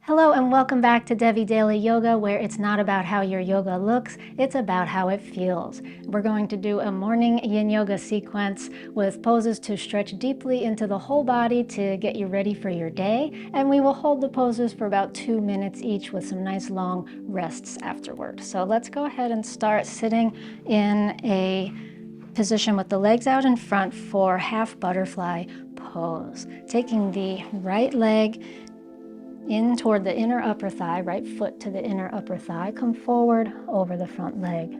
Hello and welcome back to Devi Daily Yoga, where it's not about how your yoga looks, it's about how it feels. We're going to do a morning yin yoga sequence with poses to stretch deeply into the whole body to get you ready for your day. And we will hold the poses for about 2 minutes each with some nice long rests afterward. So let's go ahead and start sitting in a position with the legs out in front for half butterfly pose. Taking the right leg in toward the inner upper thigh, right foot to the inner upper thigh, come forward over the front leg.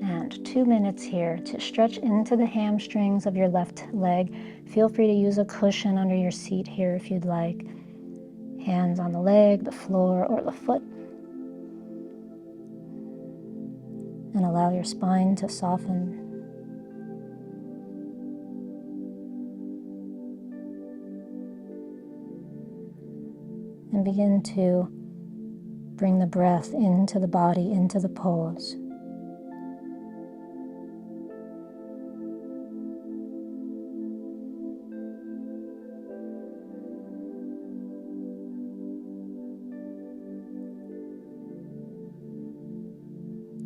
And 2 minutes here to stretch into the hamstrings of your left leg. Feel free to use a cushion under your seat here if you'd like. Hands on the leg, the floor, or the foot. And allow your spine to soften. And begin to bring the breath into the body, into the pose.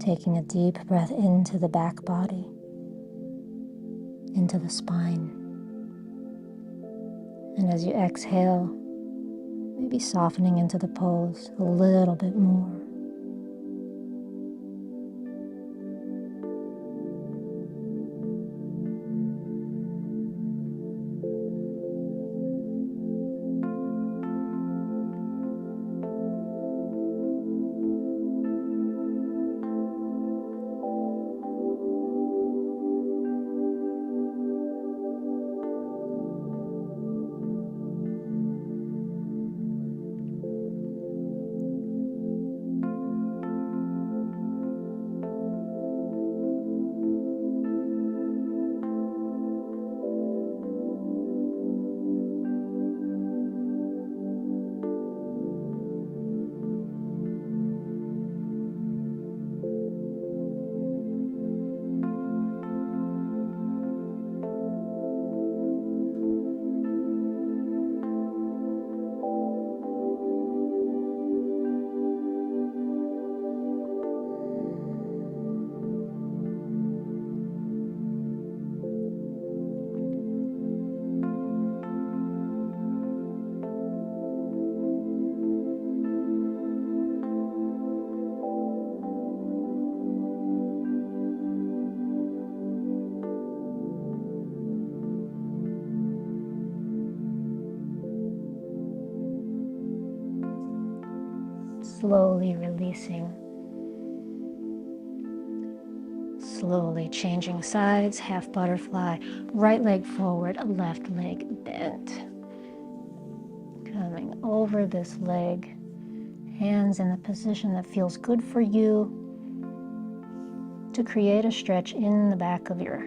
Taking a deep breath into the back body, into the spine. And as you exhale, maybe softening into the pose a little bit more. Slowly releasing. Slowly changing sides, half butterfly, right leg forward, left leg bent. Coming over this leg, hands in the position that feels good for you to create a stretch in the back of your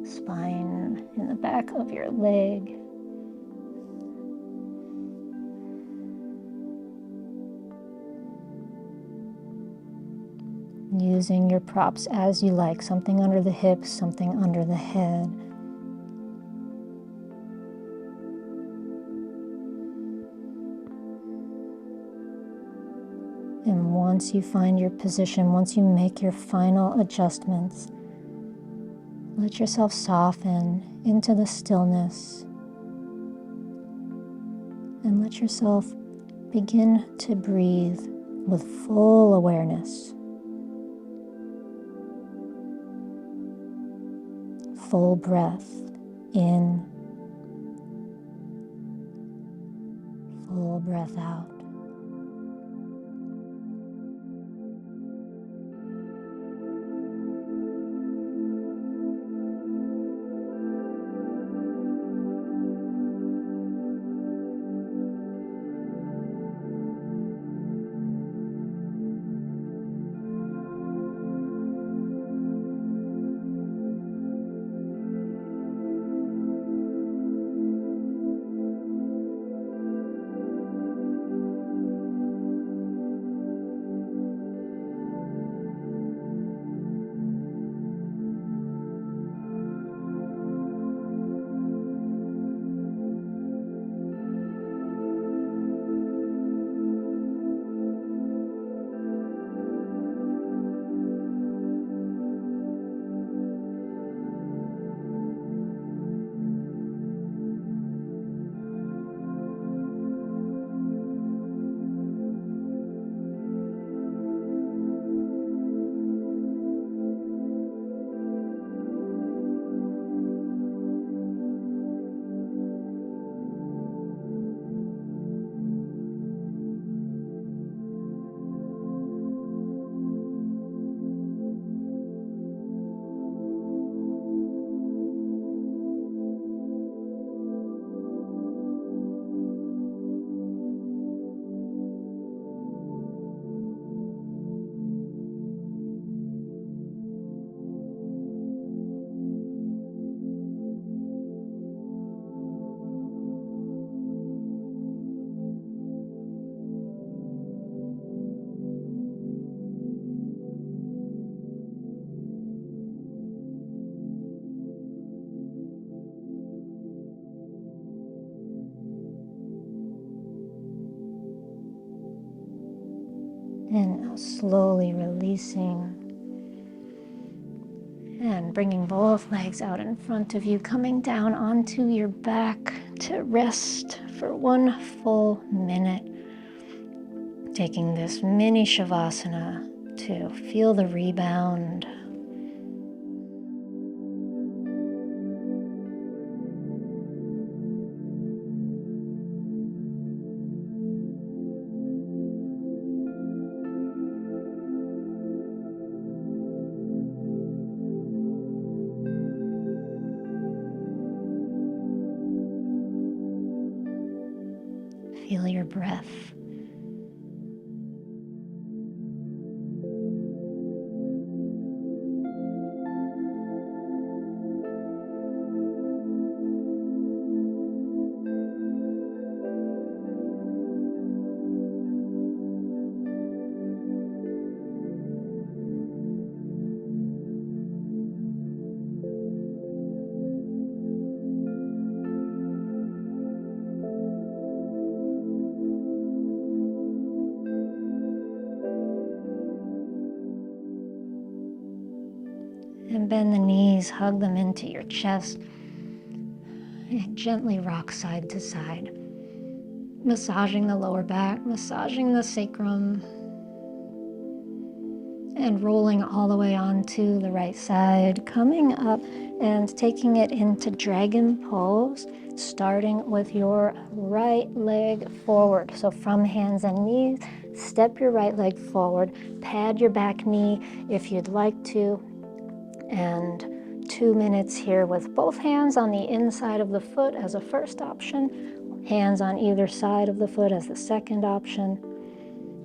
spine, in the back of your leg. Using your props as you like, something under the hips, something under the head. And once you find your position, once you make your final adjustments, let yourself soften into the stillness and let yourself begin to breathe with full awareness. Full breath in, full breath out. And now slowly releasing and bringing both legs out in front of you, coming down onto your back to rest for 1 full minute. Taking this mini shavasana to feel the rebound. Feel your breath. And bend the knees, hug them into your chest, and gently rock side to side. Massaging the lower back, massaging the sacrum, and rolling all the way onto the right side, coming up and taking it into dragon pose, starting with your right leg forward. So from hands and knees, step your right leg forward, pad your back knee if you'd like to, and 2 minutes here with both hands on the inside of the foot as a first option, hands on either side of the foot as the second option,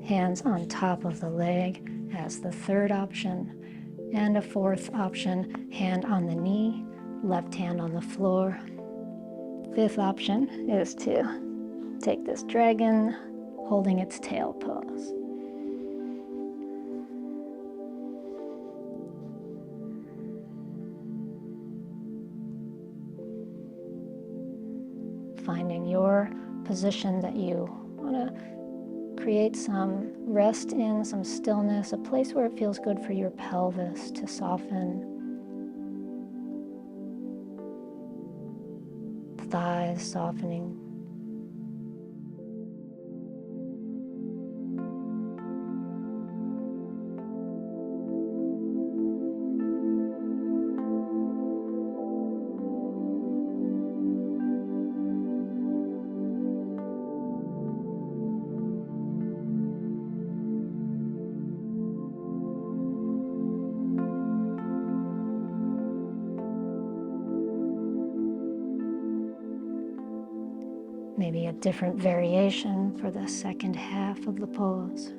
hands on top of the leg as the third option, and a fourth option, hand on the knee, left hand on the floor. Fifth option is to take this dragon holding its tail pose. Finding your position that you want to create some rest in, some stillness, a place where it feels good for your pelvis to soften, thighs softening. Maybe a different variation for the second half of the pose.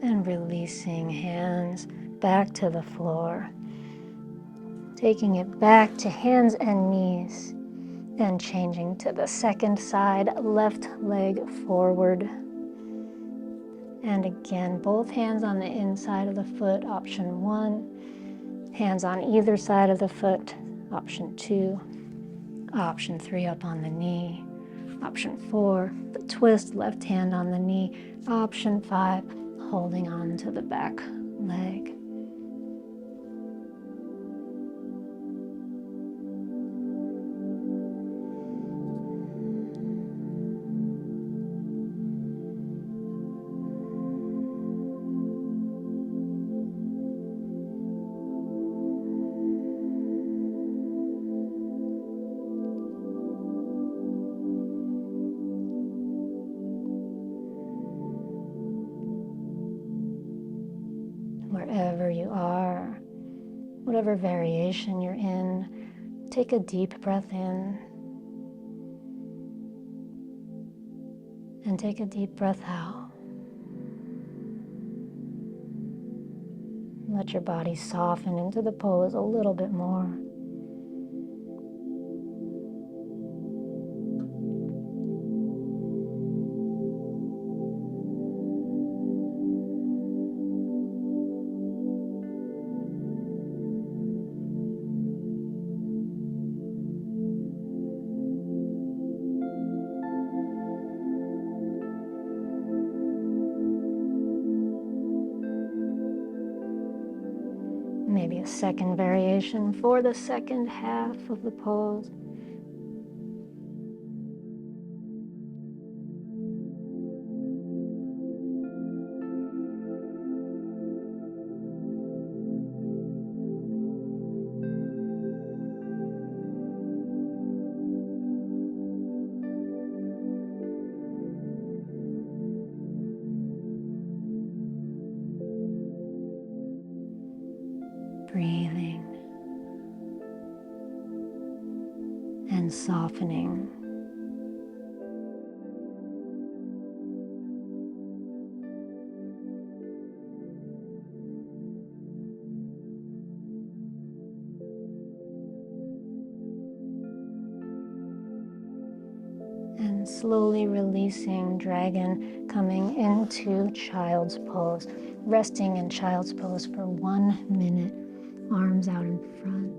And releasing hands back to the floor. Taking it back to hands and knees and changing to the second side, left leg forward. And again, both hands on the inside of the foot, option 1. Hands on either side of the foot, option 2. Option 3 up on the knee. Option 4, the twist, left hand on the knee. Option 5, holding on to the back leg. Wherever you are, whatever variation you're in, take a deep breath in and take a deep breath out. Let your body soften into the pose a little bit more. Maybe a second variation for the second half of the pose. Breathing and softening. And slowly releasing dragon, coming into child's pose. Resting in child's pose for 1 minute. Arms out in front.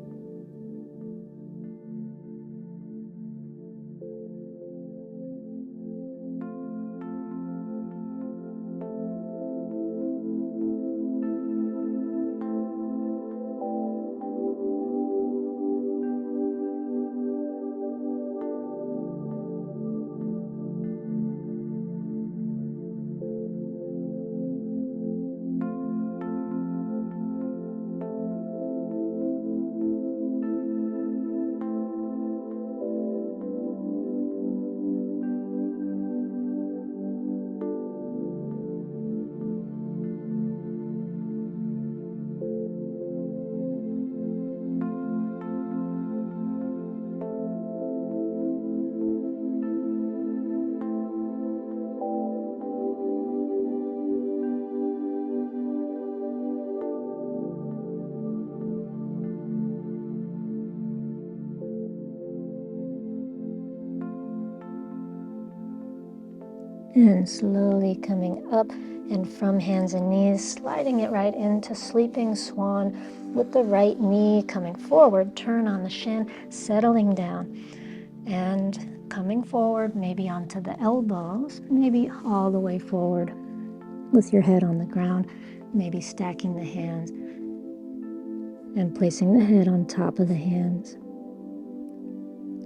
And slowly coming up and from hands and knees, sliding it right into sleeping swan with the right knee coming forward, turn on the shin, settling down and coming forward, maybe onto the elbows, maybe all the way forward with your head on the ground, maybe stacking the hands and placing the head on top of the hands.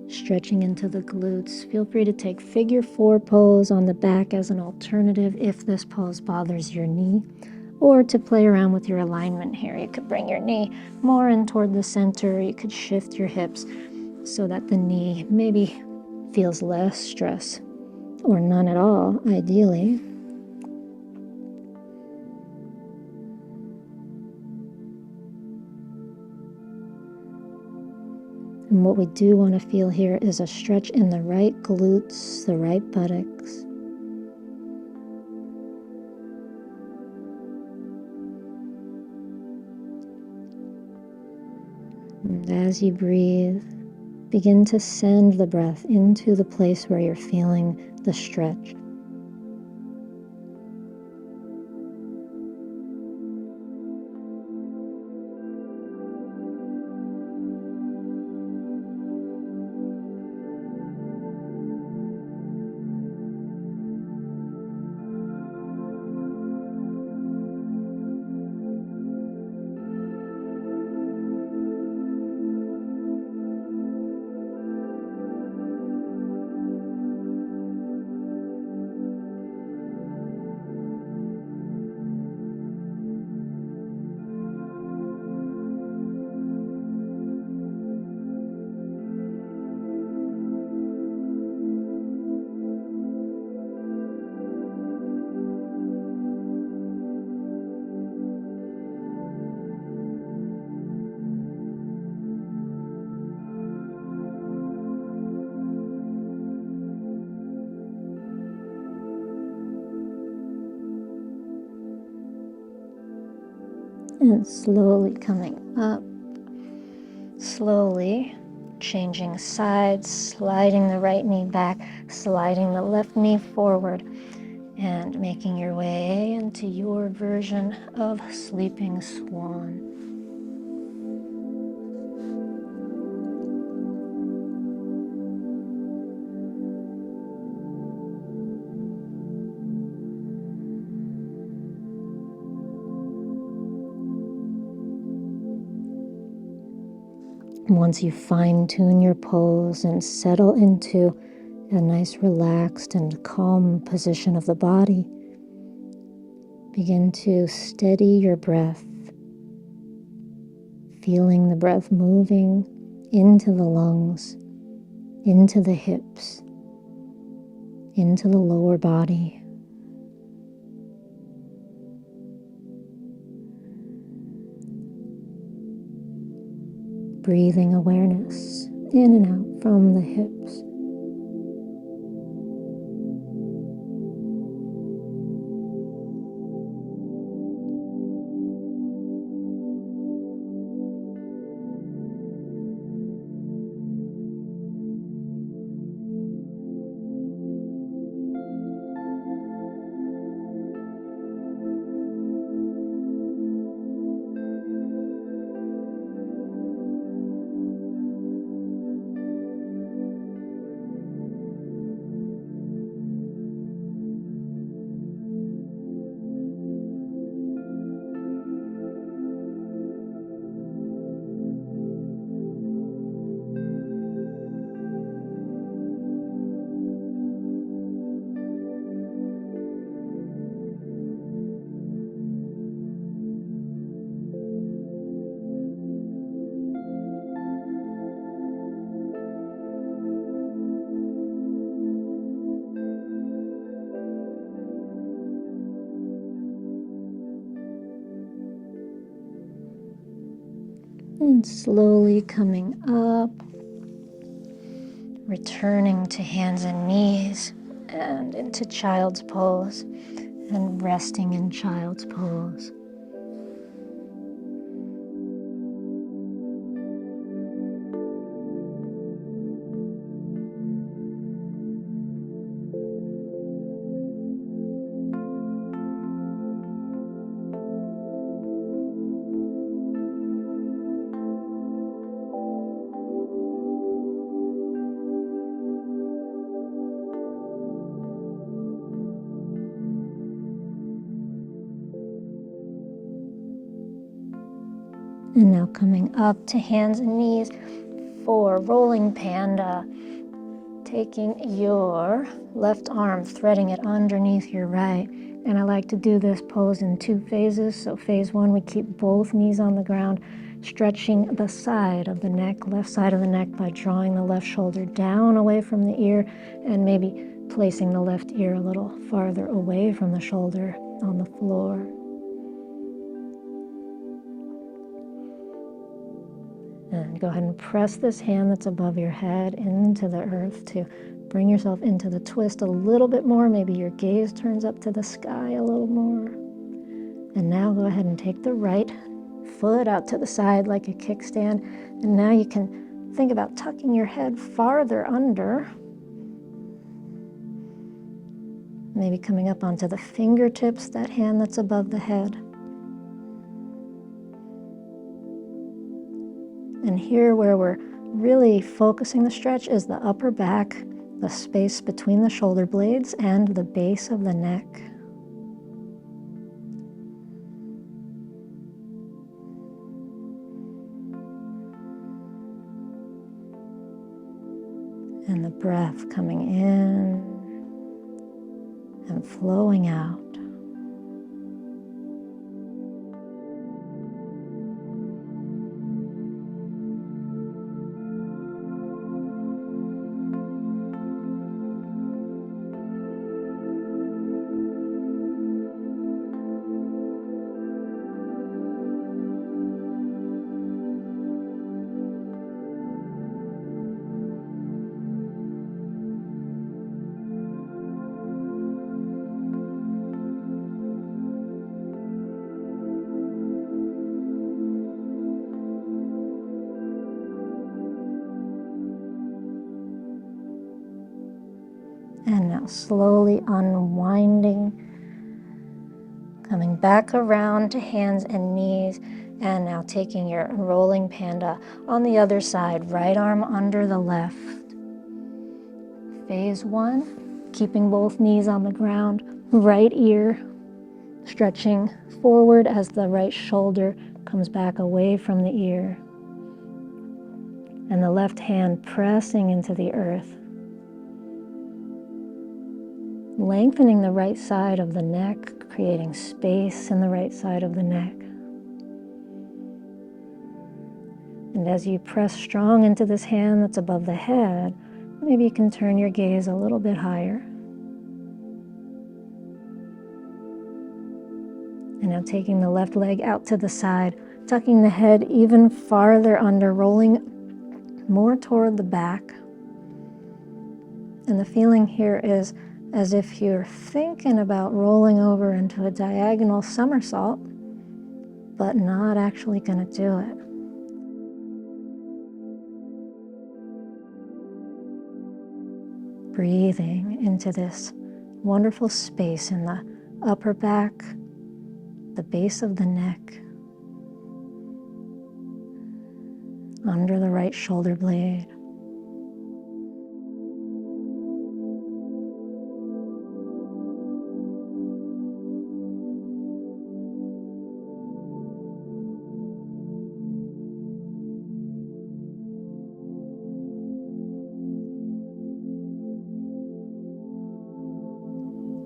Stretching into the glutes. Feel free to take figure 4 pose on the back as an alternative if this pose bothers your knee, or to play around with your alignment here. You could bring your knee more in toward the center. You could shift your hips so that the knee maybe feels less stress, or none at all, ideally. And what we do want to feel here is a stretch in the right glutes, the right buttocks. And as you breathe, begin to send the breath into the place where you're feeling the stretch. And slowly coming up, slowly changing sides, sliding the right knee back, sliding the left knee forward, and making your way into your version of sleeping swan. Once you fine-tune your pose and settle into a nice relaxed and calm position of the body, begin to steady your breath, feeling the breath moving into the lungs, into the hips, into the lower body. Breathing awareness in and out from the hips. And slowly coming up, returning to hands and knees and into child's pose and resting in child's pose. And now coming up to hands and knees for rolling panda. Taking your left arm, threading it underneath your right. And I like to do this pose in 2 phases. So phase 1, we keep both knees on the ground, stretching the side of the neck, left side of the neck, by drawing the left shoulder down away from the ear and maybe placing the left ear a little farther away from the shoulder on the floor. And go ahead and press this hand that's above your head into the earth to bring yourself into the twist a little bit more. Maybe your gaze turns up to the sky a little more. And now go ahead and take the right foot out to the side like a kickstand. And now you can think about tucking your head farther under. Maybe coming up onto the fingertips, that hand that's above the head. And here where we're really focusing the stretch is the upper back, the space between the shoulder blades and the base of the neck. And the breath coming in and flowing out. And now slowly unwinding, coming back around to hands and knees, and now taking your rolling panda on the other side, right arm under the left. Phase one, keeping both knees on the ground, right ear stretching forward as the right shoulder comes back away from the ear, and the left hand pressing into the earth, lengthening the right side of the neck, creating space in the right side of the neck. And as you press strong into this hand that's above the head, maybe you can turn your gaze a little bit higher. And now taking the left leg out to the side, tucking the head even farther under, rolling more toward the back. And the feeling here is as if you're thinking about rolling over into a diagonal somersault, but not actually going to do it. Breathing into this wonderful space in the upper back, the base of the neck, under the right shoulder blade.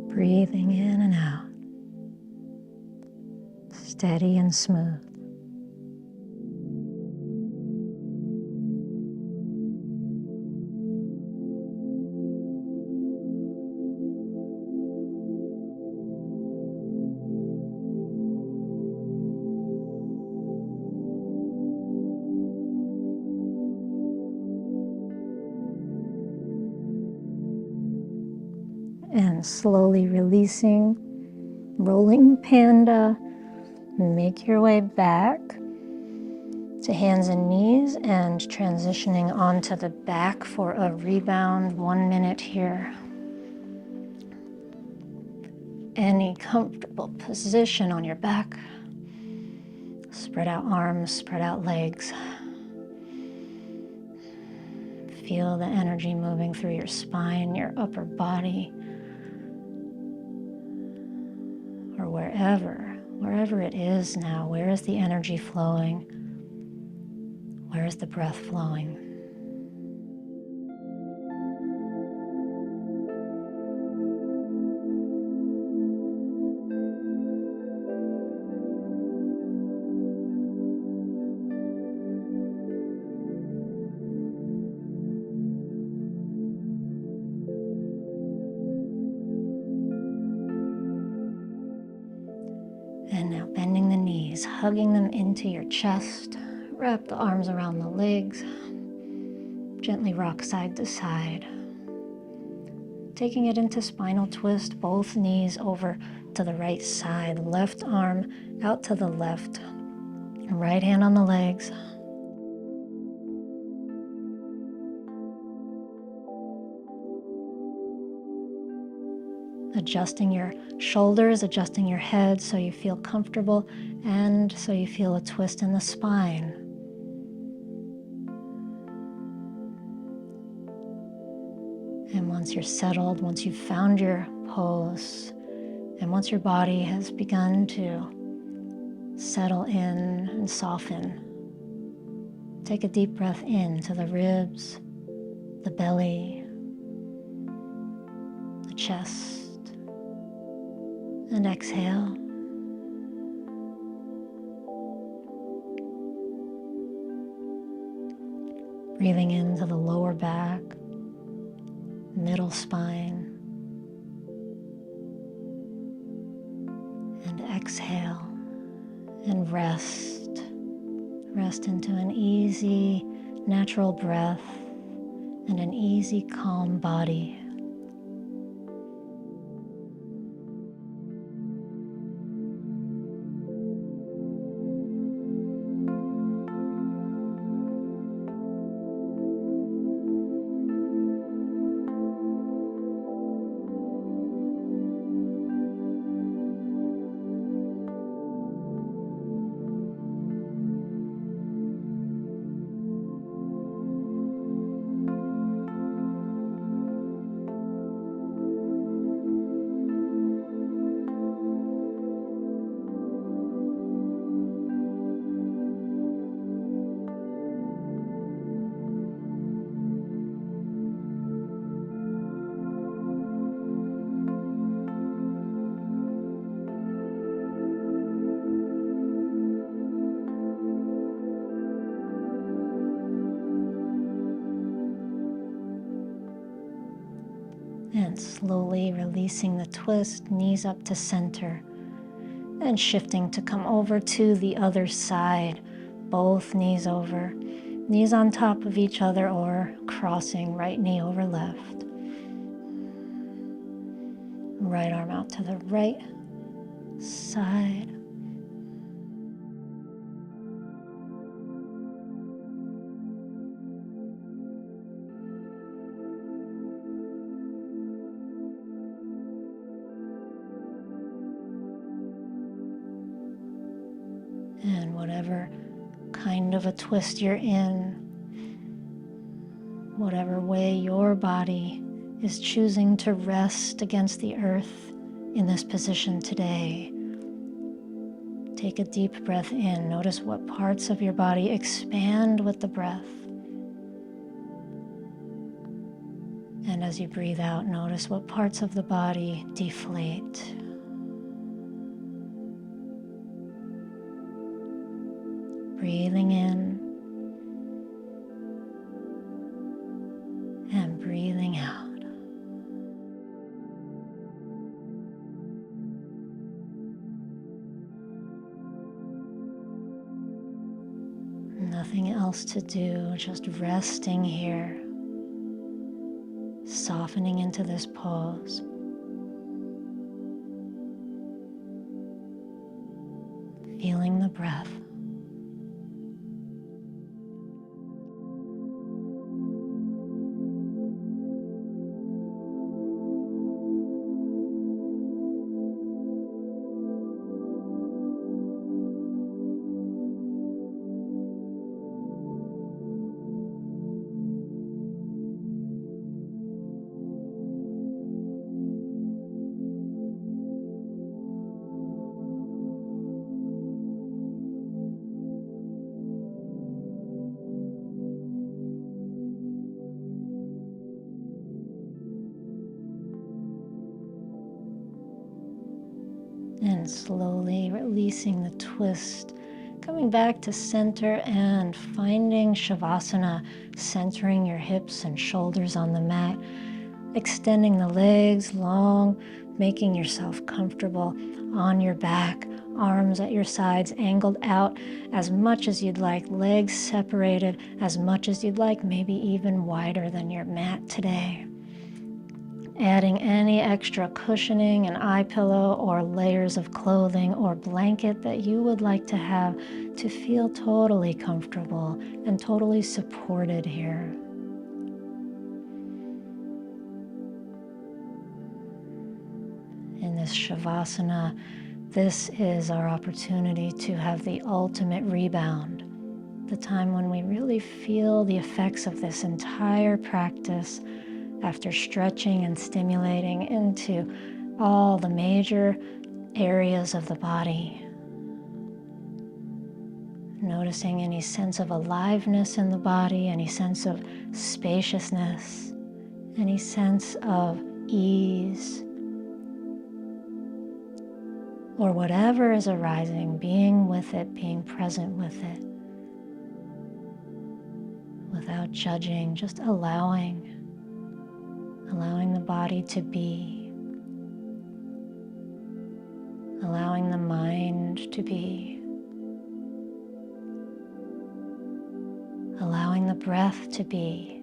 Breathing in and out, steady and smooth. And slowly releasing, rolling panda, make your way back to hands and knees and transitioning onto the back for a rebound, 1 minute here. Any comfortable position on your back. Spread out arms, spread out legs. Feel the energy moving through your spine, your upper body, or wherever it is now. Where is the energy flowing? Where is the breath flowing? And now bending the knees, hugging them into your chest. Wrap the arms around the legs. Gently rock side to side. Taking it into spinal twist, both knees over to the right side. Left arm out to the left. Right hand on the legs. Adjusting your shoulders, adjusting your head so you feel comfortable and so you feel a twist in the spine. And once you're settled, once you've found your pose, and once your body has begun to settle in and soften, take a deep breath in to the ribs, the belly, the chest. And exhale. Breathing into the lower back, middle spine. And exhale and rest. Rest into an easy, natural breath and an easy, calm body. Slowly releasing the twist, knees up to center, and shifting to come over to the other side. Both knees over, knees on top of each other or crossing, right knee over left. Right arm out to the right side. And whatever kind of a twist you're in, whatever way your body is choosing to rest against the earth in this position today, take a deep breath in. Notice what parts of your body expand with the breath. And as you breathe out, notice what parts of the body deflate. Breathing in and breathing out. Nothing else to do, just resting here, softening into this pose. Feeling the breath. And slowly releasing the twist, coming back to center and finding shavasana, centering your hips and shoulders on the mat, extending the legs long, making yourself comfortable on your back, arms at your sides angled out as much as you'd like, legs separated as much as you'd like, maybe even wider than your mat today. Adding any extra cushioning, an eye pillow, or layers of clothing or blanket that you would like to have to feel totally comfortable and totally supported here. In this shavasana, this is our opportunity to have the ultimate rebound, the time when we really feel the effects of this entire practice after stretching and stimulating into all the major areas of the body. Noticing any sense of aliveness in the body, any sense of spaciousness, any sense of ease, or whatever is arising, being with it, being present with it, without judging, just allowing the body to be, allowing the mind to be, allowing the breath to be.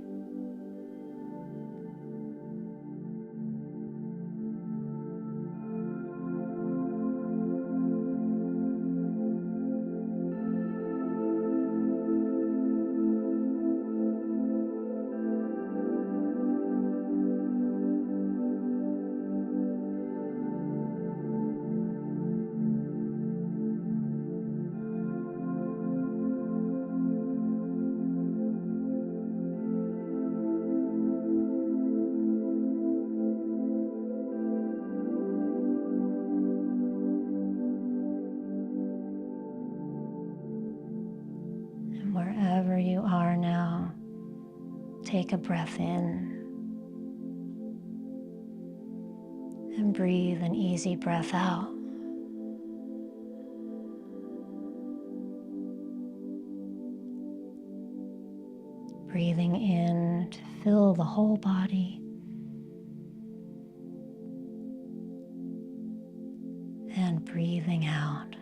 Wherever you are now, take a breath in and breathe an easy breath out. Breathing in to fill the whole body, and breathing out.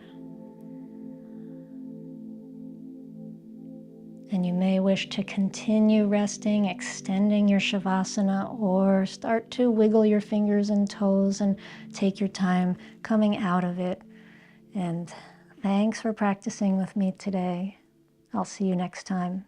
And you may wish to continue resting, extending your shavasana, or start to wiggle your fingers and toes and take your time coming out of it. And thanks for practicing with me today. I'll see you next time.